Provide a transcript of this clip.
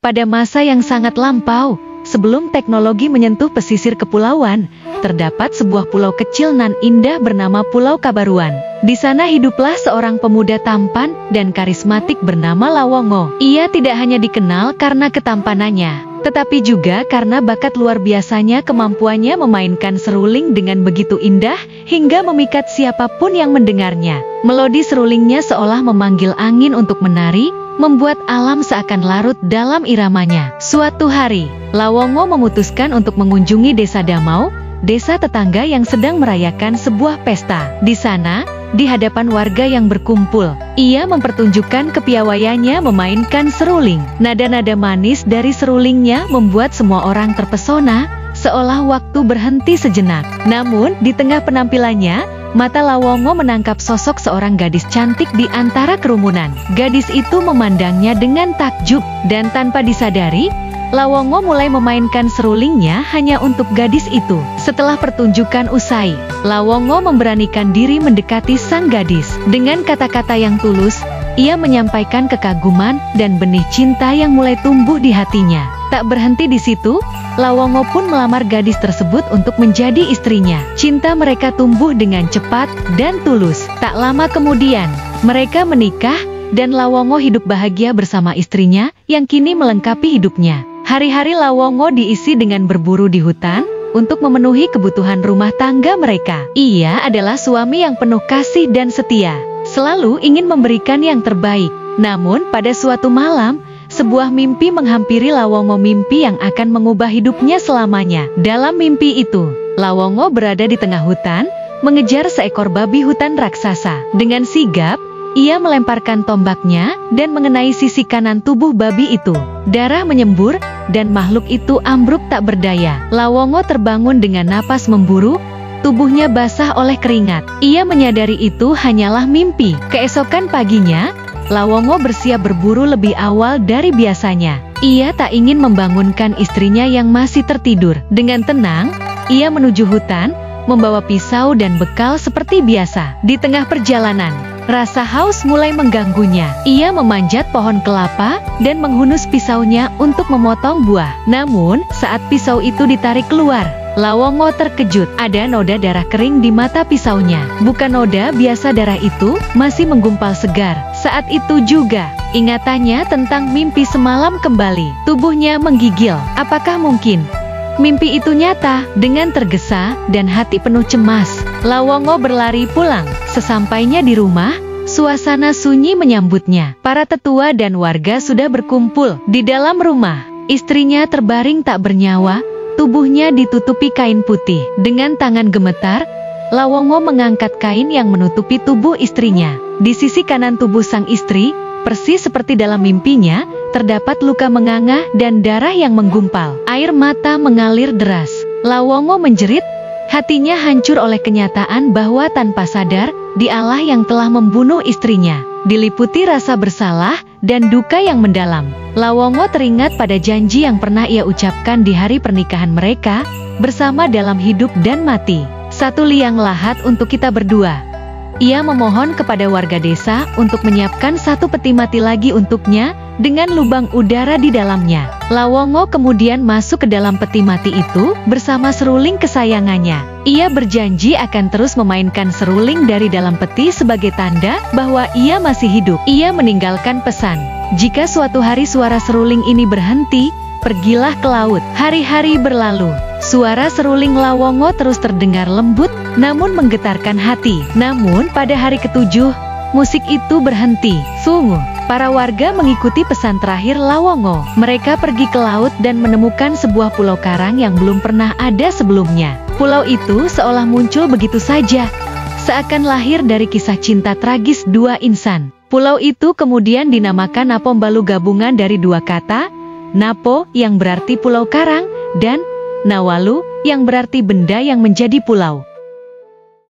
Pada masa yang sangat lampau, sebelum teknologi menyentuh pesisir kepulauan, terdapat sebuah pulau kecil nan indah bernama Pulau Kabaruan. Di sana hiduplah seorang pemuda tampan dan karismatik bernama Lawongo. Ia tidak hanya dikenal karena ketampanannya, tetapi juga karena bakat luar biasanya kemampuannya memainkan seruling dengan begitu indah hingga memikat siapapun yang mendengarnya. Melodi serulingnya seolah memanggil angin untuk menari, membuat alam seakan larut dalam iramanya. Suatu hari, Lawongo memutuskan untuk mengunjungi desa Damau, desa tetangga yang sedang merayakan sebuah pesta. Di sana, di hadapan warga yang berkumpul, ia mempertunjukkan kepiawaiannya memainkan seruling. Nada-nada manis dari serulingnya membuat semua orang terpesona, seolah waktu berhenti sejenak. Namun, di tengah penampilannya, mata Lawongo menangkap sosok seorang gadis cantik di antara kerumunan. Gadis itu memandangnya dengan takjub, dan tanpa disadari, Lawongo mulai memainkan serulingnya hanya untuk gadis itu. Setelah pertunjukan usai, Lawongo memberanikan diri mendekati sang gadis. Dengan kata-kata yang tulus, ia menyampaikan kekaguman dan benih cinta yang mulai tumbuh di hatinya. Tak berhenti di situ, Lawongo pun melamar gadis tersebut untuk menjadi istrinya. Cinta mereka tumbuh dengan cepat dan tulus. Tak lama kemudian, mereka menikah, dan Lawongo hidup bahagia bersama istrinya yang kini melengkapi hidupnya. Hari-hari Lawongo diisi dengan berburu di hutan untuk memenuhi kebutuhan rumah tangga mereka. Ia adalah suami yang penuh kasih dan setia, selalu ingin memberikan yang terbaik. Namun pada suatu malam, sebuah mimpi menghampiri Lawongo, mimpi yang akan mengubah hidupnya selamanya. Dalam mimpi itu, Lawongo berada di tengah hutan, mengejar seekor babi hutan raksasa. Dengan sigap, ia melemparkan tombaknya dan mengenai sisi kanan tubuh babi itu. Darah menyembur, dan makhluk itu ambruk tak berdaya. Lawongo terbangun dengan napas memburu, tubuhnya basah oleh keringat. Ia menyadari itu hanyalah mimpi. Keesokan paginya, Lawongo bersiap berburu lebih awal dari biasanya. Ia tak ingin membangunkan istrinya yang masih tertidur. Dengan tenang, ia menuju hutan, membawa pisau dan bekal seperti biasa. Di tengah perjalanan, rasa haus mulai mengganggunya. Ia memanjat pohon kelapa dan menghunus pisaunya untuk memotong buah. Namun, saat pisau itu ditarik keluar, Lawongo terkejut. Ada noda darah kering di mata pisaunya. Bukan noda biasa, darah itu masih menggumpal segar. Saat itu juga, ingatannya tentang mimpi semalam kembali. Tubuhnya menggigil. Apakah mungkin mimpi itu nyata? Dengan tergesa dan hati penuh cemas, Lawongo berlari pulang. Sesampainya di rumah, suasana sunyi menyambutnya. Para tetua dan warga sudah berkumpul. Di dalam rumah, istrinya terbaring tak bernyawa, tubuhnya ditutupi kain putih. Dengan tangan gemetar, Lawongo mengangkat kain yang menutupi tubuh istrinya. Di sisi kanan tubuh sang istri, persis seperti dalam mimpinya, terdapat luka menganga dan darah yang menggumpal. Air mata mengalir deras. Lawongo menjerit, hatinya hancur oleh kenyataan bahwa tanpa sadar, dialah yang telah membunuh istrinya. Diliputi rasa bersalah dan duka yang mendalam, Lawongo teringat pada janji yang pernah ia ucapkan di hari pernikahan mereka, bersama dalam hidup dan mati. Satu liang lahat untuk kita berdua. Ia memohon kepada warga desa untuk menyiapkan satu peti mati lagi untuknya, dengan lubang udara di dalamnya. Lawongo kemudian masuk ke dalam peti mati itu bersama seruling kesayangannya. Ia berjanji akan terus memainkan seruling dari dalam peti sebagai tanda bahwa ia masih hidup. Ia meninggalkan pesan, jika suatu hari suara seruling ini berhenti, pergilah ke laut. Hari-hari berlalu. Suara seruling Lawongo terus terdengar lembut, namun menggetarkan hati. Namun pada hari ketujuh, musik itu berhenti. Sungguh, para warga mengikuti pesan terakhir Lawongo. Mereka pergi ke laut dan menemukan sebuah pulau karang yang belum pernah ada sebelumnya. Pulau itu seolah muncul begitu saja, seakan lahir dari kisah cinta tragis dua insan. Pulau itu kemudian dinamakan Napombalu, gabungan dari dua kata, Napo yang berarti pulau karang, dan Nawalu yang berarti benda yang menjadi pulau.